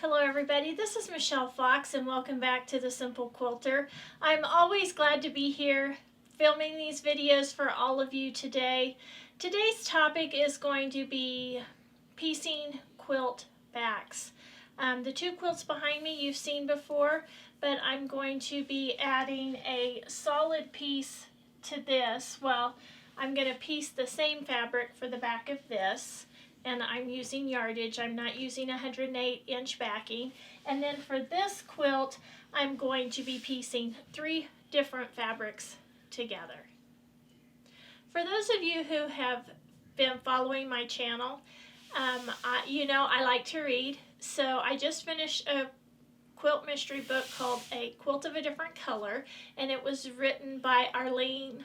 Hello everybody, this is Michelle Fox and welcome back to The Simple Quilter. I'm always glad to be here filming these videos for all of you today. Today's topic is going to be piecing quilt backs. The two quilts behind me you've seen before, but I'm going to be adding a solid piece to this. Well, I'm going to piece the same fabric for the back of this. And I'm using yardage. I'm not using 108-inch backing. And then for this quilt, I'm going to be piecing 3 different fabrics together. For those of you who have been following my channel, you know I like to read. So I just finished a quilt mystery book called A Quilt of a Different Color, and it was written by Arlene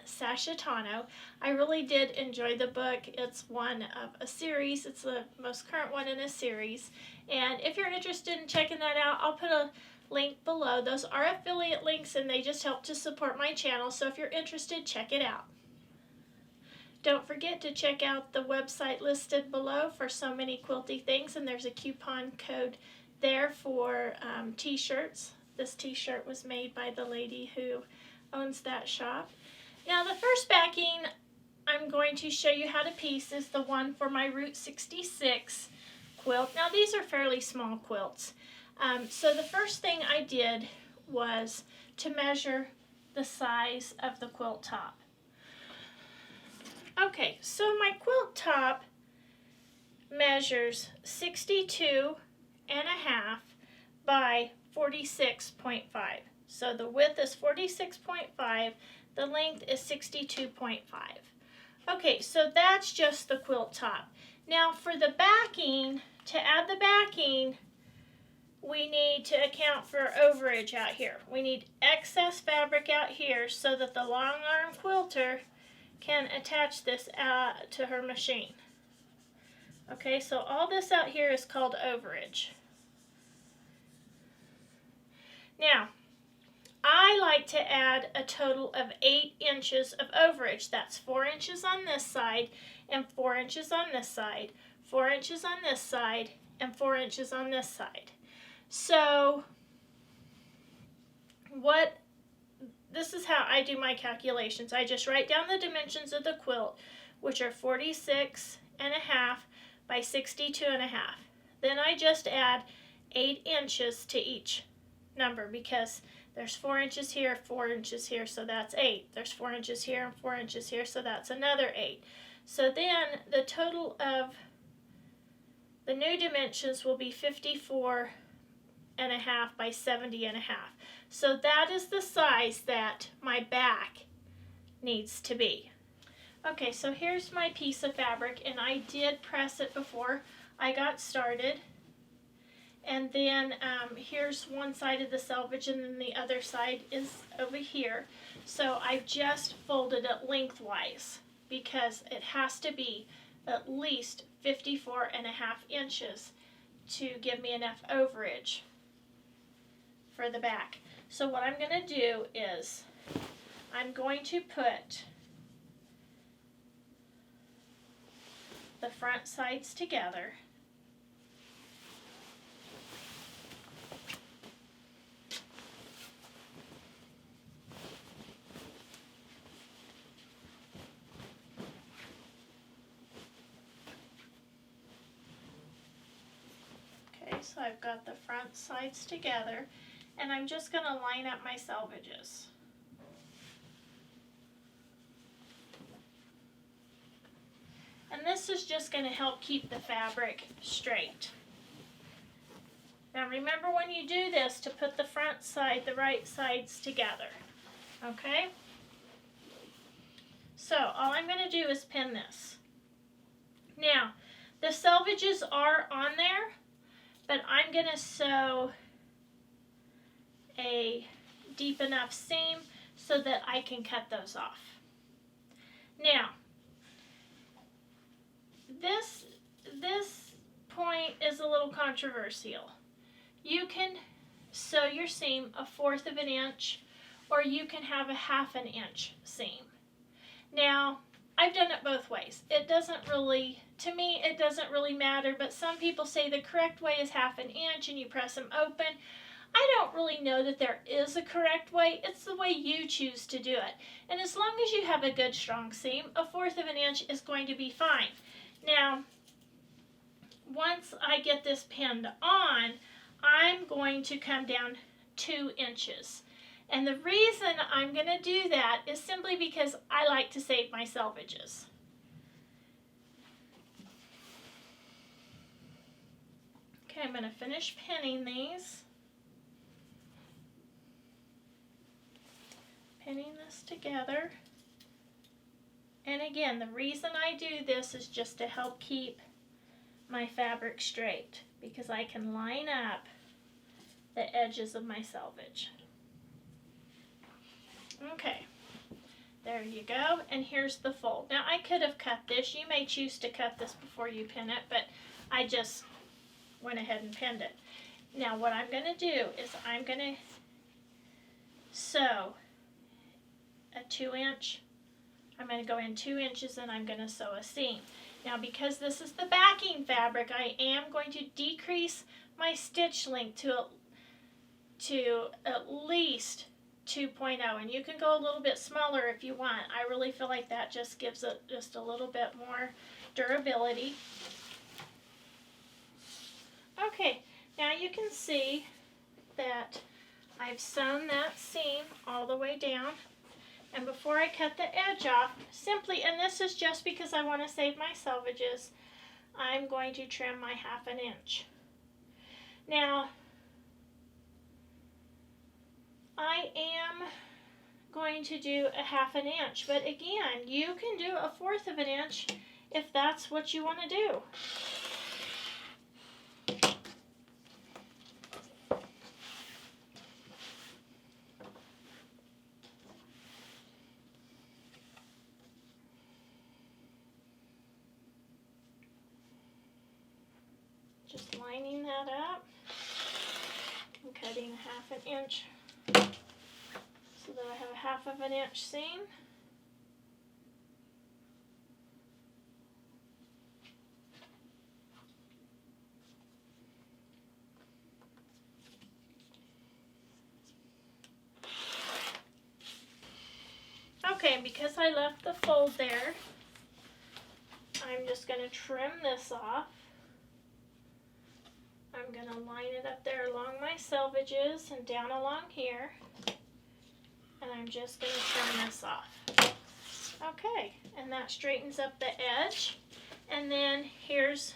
Sachetano. I really did enjoy the book. It's one of a series. It's the most current one in a series. And if you're interested in checking that out, I'll put a link below. Those are affiliate links and they just help to support my channel. So if you're interested, check it out. Don't forget to check out the website listed below for so many quilty things. And there's a coupon code there for t-shirts. This t-shirt was made by the lady who owns that shop. Now the first backing I'm going to show you how to piece is the one for my Route 66 quilt. Now these are fairly small quilts. So the first thing I did was to measure the size of the quilt top. Okay, so my quilt top measures 62.5 by 46.5. So the width is 46.5, the length is 62.5. Okay, so that's just the quilt top. Now for the backing, to add the backing, we need to account for overage out here. We need excess fabric out here so that the long arm quilter can attach this to her machine. Okay, so all this out here is called overage. Now, I like to add a total of 8 inches of overage. That's 4 inches on this side and 4 inches on this side, 4 inches on this side, and 4 inches on this side. So this is how I do my calculations. I just write down the dimensions of the quilt, which are 46.5 by 62.5. Then I just add 8 inches to each number because there's 4 inches here, 4 inches here, so that's 8. There's 4 inches here and 4 inches here, so that's another 8. So then the total of the new dimensions will be 54.5 by 70.5. So that is the size that my back needs to be. Okay, so here's my piece of fabric, and I did press it before I got started. And then here's one side of the selvage and then the other side is over here. So I've just folded it lengthwise because it has to be at least 54.5 inches to give me enough overage for the back. So what I'm going to do is I'm going to put the front sides together. So I've got the front sides together, and I'm just going to line up my selvages. And this is just going to help keep the fabric straight. Now remember when you do this to put the front side, the right sides together. Okay? So all I'm going to do is pin this. Now, the selvages are on there, but I'm going to sew a deep enough seam so that I can cut those off. Now, this point is a little controversial. You can sew your seam 1/4 of an inch, or you can have a 1/2 inch seam. Now, I've done it both ways. It doesn't really, to me, it doesn't really matter, but some people say the correct way is 1/2 inch and you press them open. I don't really know that there is a correct way. It's the way you choose to do it. And as long as you have a good strong seam, 1/4 inch is going to be fine. Now, once I get this pinned on, I'm going to come down 2 inches. And the reason I'm going to do that is simply because I like to save my selvages. Okay, I'm going to finish pinning these. Pinning this together. And again, the reason I do this is just to help keep my fabric straight, because I can line up the edges of my selvage. Okay, there you go, and here's the fold. Now I could have cut this. You may choose to cut this before you pin it, but I just went ahead and pinned it. Now what I'm going to do is I'm going to sew a 2 inch. I'm going to go in 2 inches and I'm going to sew a seam. Now because this is the backing fabric, I am going to decrease my stitch length to at least 2.0, and you can go a little bit smaller if you want. I really feel like that just gives it just a little bit more durability. Okay, now you can see that I've sewn that seam all the way down, and before I cut the edge off, simply, and this is just because I want to save my selvages, I'm going to trim my 1/2 inch. Now I am going to do a 1/2 inch, but again, you can do 1/4 inch if that's what you want to do. Just lining that up and cutting 1/2 inch so that I have a 1/2 inch seam. Okay, and because I left the fold there, I'm just going to trim this off. I'm going to line it up there along my selvages and down along here. And I'm just going to trim this off. Okay, and that straightens up the edge. And then here's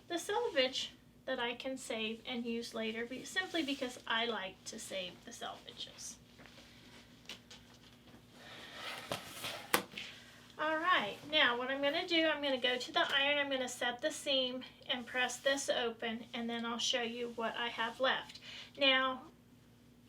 the selvage that I can save and use later, simply because I like to save the selvages. Alright, now what I'm going to do, I'm going to go to the iron, I'm going to set the seam and press this open, and then I'll show you what I have left. Now,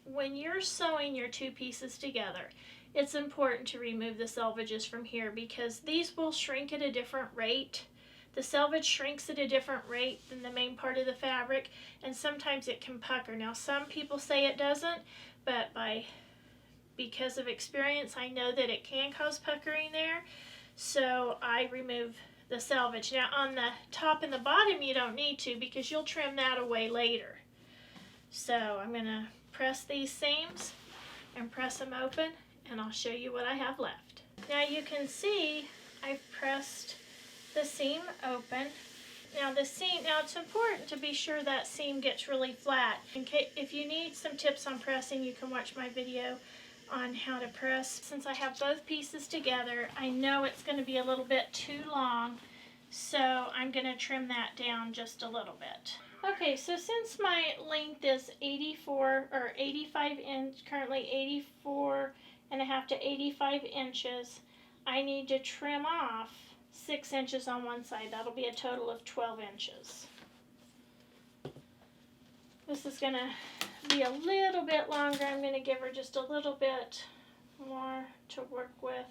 when you're sewing your 2 pieces together, it's important to remove the selvages from here because these will shrink at a different rate. The selvage shrinks at a different rate than the main part of the fabric, and sometimes it can pucker. Now, some people say it doesn't, but because of experience, I know that it can cause puckering there, so I remove the selvage. Now on the top and the bottom you don't need to because you'll trim that away later. So I'm going to press these seams and press them open, and I'll show you what I have left. Now you can see I've pressed the seam open. Now it's important to be sure that seam gets really flat. If you need some tips on pressing, you can watch my video on how to press. Since I have both pieces together, I know it's going to be a little bit too long, so I'm going to trim that down just a little bit. Okay, so since my length is 84 or 85 inch, currently 84.5 to 85 inches, I need to trim off 6 inches on one side. That'll be a total of 12 inches. This is going to be a little bit longer. I'm going to give her just a little bit more to work with.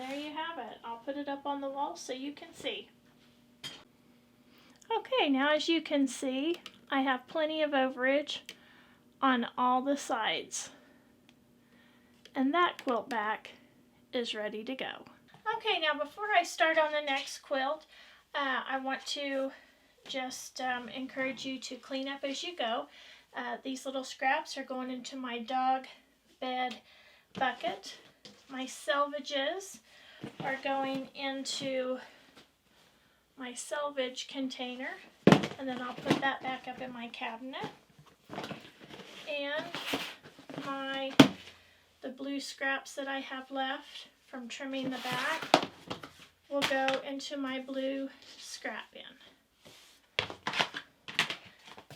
there you have it. I'll put it up on the wall so you can see. Okay, now as you can see, I have plenty of overage on all the sides. And that quilt back is ready to go. Okay, now before I start on the next quilt, I want to just encourage you to clean up as you go. These little scraps are going into my dog bed bucket. My selvages are going into my selvage container, and then I'll put that back up in my cabinet. And the blue scraps that I have left from trimming the back will go into my blue scrap bin.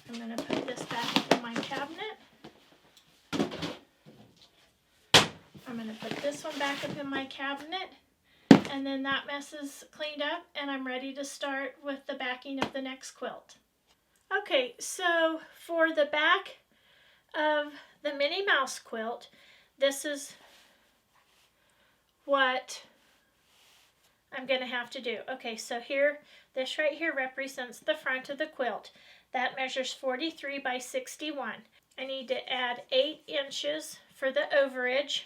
I'm going to put this back up in my cabinet. I'm going to put this one back up in my cabinet, and then that mess is cleaned up and I'm ready to start with the backing of the next quilt. Okay, so for the back of the Minnie Mouse quilt, this is what I'm going to have to do. Okay, so here, this right here represents the front of the quilt. That measures 43 by 61. I need to add 8 inches for the overage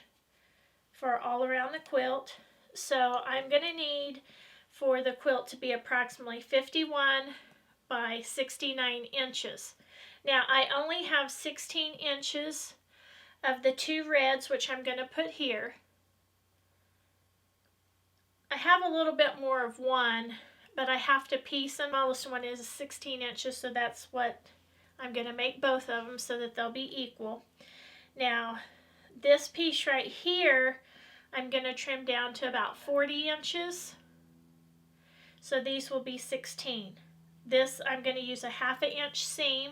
for all around the quilt. So I'm going to need for the quilt to be approximately 51 by 69 inches. Now I only have 16 inches of the 2 reds, which I'm going to put here. I have a little bit more of one, but I have to piece them. The smallest one is 16 inches, so that's what I'm going to make both of them so that they'll be equal. Now this piece right here, I'm going to trim down to about 40 inches. So these will be 16. This I'm going to use a 1/2 inch seam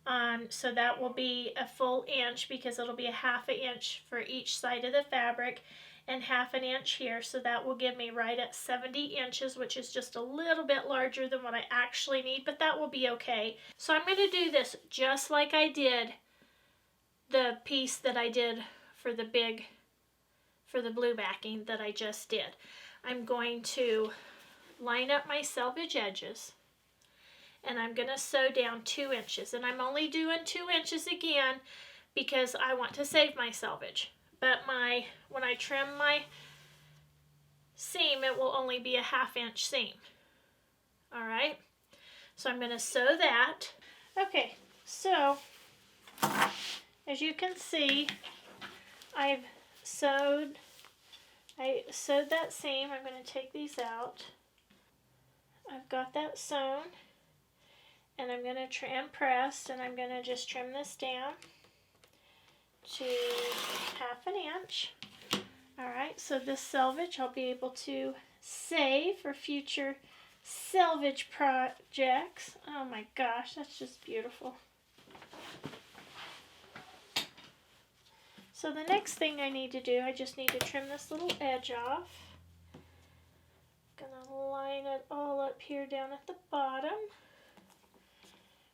on, so that will be a full inch because it'll be a 1/2 inch for each side of the fabric and 1/2 inch here. So that will give me right at 70 inches, which is just a little bit larger than what I actually need, but that will be okay. So I'm going to do this just like I did the piece that I did for the blue backing that I just did. I'm going to line up my selvage edges, and I'm going to sew down 2 inches. And I'm only doing 2 inches again because I want to save my selvage. But when I trim my seam, it will only be a 1/2 inch seam. All right, so I'm going to sew that. Okay, so as you can see, I sewed that seam. I'm going to take these out. I've got that sewn, and I'm going to trim pressed, and I'm going to just trim this down to 1/2 inch. All right, so this selvage I'll be able to save for future selvage projects. Oh my gosh, that's just beautiful. So the next thing I need to do, I just need to trim this little edge off. Gonna line it all up here down at the bottom.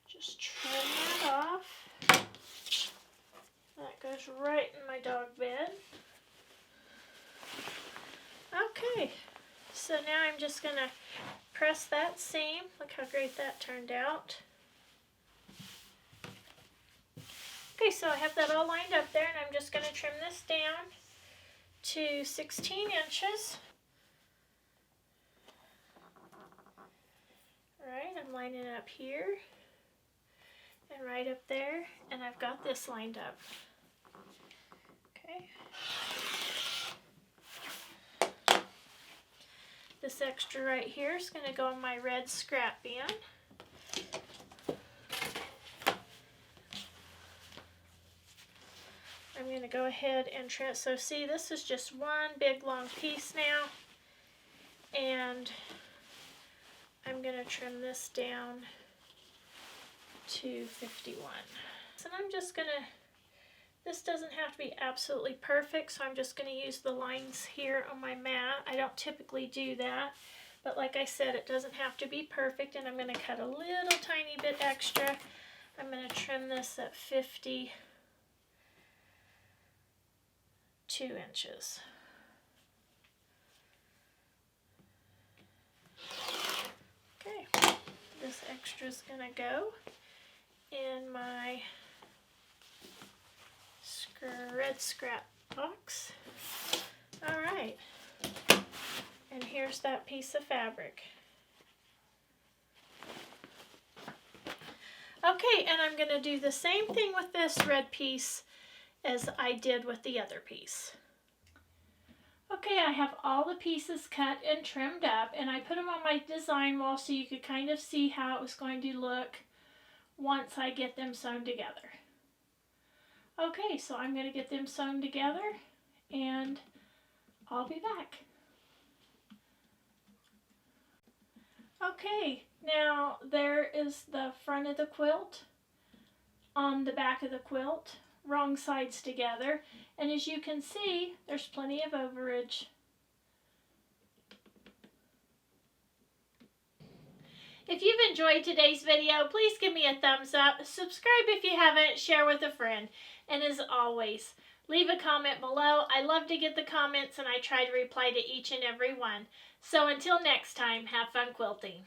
Just trim that off. That goes right in my dog bed. Okay, so now I'm just gonna press that seam. Look how great that turned out. Okay, so I have that all lined up there, and I'm just going to trim this down to 16 inches. All right, I'm lining it up here and right up there, and I've got this lined up. Okay. This extra right here is going to go in my red scrap bin. I'm going to go ahead and trim. So see, this is just one big long piece now, and I'm going to trim this down to 51. And I'm just going to, this doesn't have to be absolutely perfect, so I'm just going to use the lines here on my mat. I don't typically do that, but like I said, it doesn't have to be perfect, and I'm going to cut a little tiny bit extra. I'm going to trim this at 52 inches. extra is going to go in my red scrap box. All right, and here's that piece of fabric. Okay, and I'm going to do the same thing with this red piece as I did with the other piece. Okay, I have all the pieces cut and trimmed up, and I put them on my design wall so you could kind of see how it was going to look once I get them sewn together. Okay, so I'm going to get them sewn together, and I'll be back. Okay, now there is the front of the quilt on the back of the quilt, wrong sides together, and as you can see, there's plenty of overage. If you've enjoyed today's video, please give me a thumbs up, subscribe if you haven't, share with a friend, and as always, leave a comment below. I love to get the comments and I try to reply to each and every one. So until next time, have fun quilting.